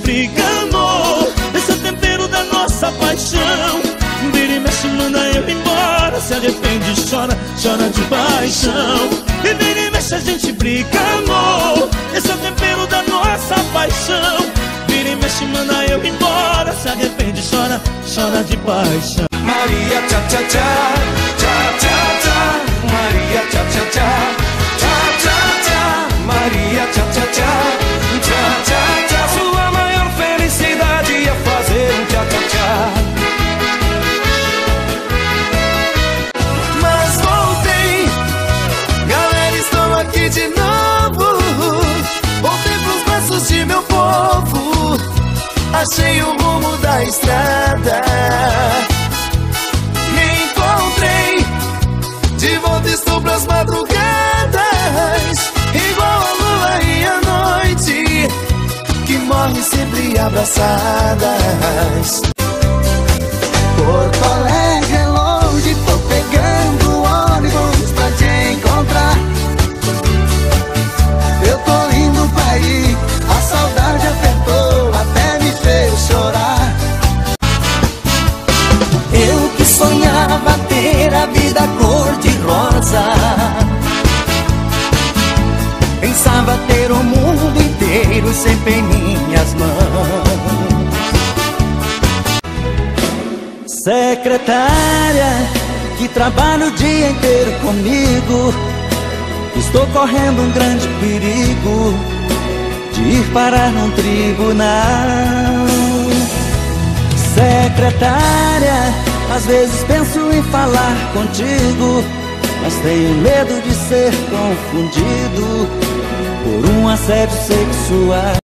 briga, amor. Esse é o tempero da nossa paixão. Vira e mexe, manda eu embora. Se arrepende, chora, chora de paixão. E vira e mexe, a gente briga, amor. Esse é o tempero da nossa paixão. Vira e mexe, manda eu embora. Se arrepende, chora, chora de paixão. Maria tcha tcha tcha, tcha tcha tcha. Maria tcha tcha tcha, tcha tcha tcha. Maria tcha tcha tcha, tcha tcha tcha. Sua maior felicidade é fazer um tcha tcha tcha. Mas voltei, galera, estou aqui de novo. Voltei pros braços de meu povo. Achei o rumo da estrada. De volta estou pras madrugadas, igual a lua e a noite, que morrem sempre abraçadas. Porto Alegre é longe, tô pegando ônibus pra te encontrar. Eu tô indo pra ir, a saudade apertou, até me fez chorar. Eu que sonhava ter a vida cor-de-rosa, pensava ter o mundo inteiro sempre em minhas mãos. Secretária, que trabalha o dia inteiro comigo, estou correndo um grande perigo de ir parar num tribunal. Secretária, às vezes penso em falar contigo, mas tenho medo de ser confundido por um assédio sexual.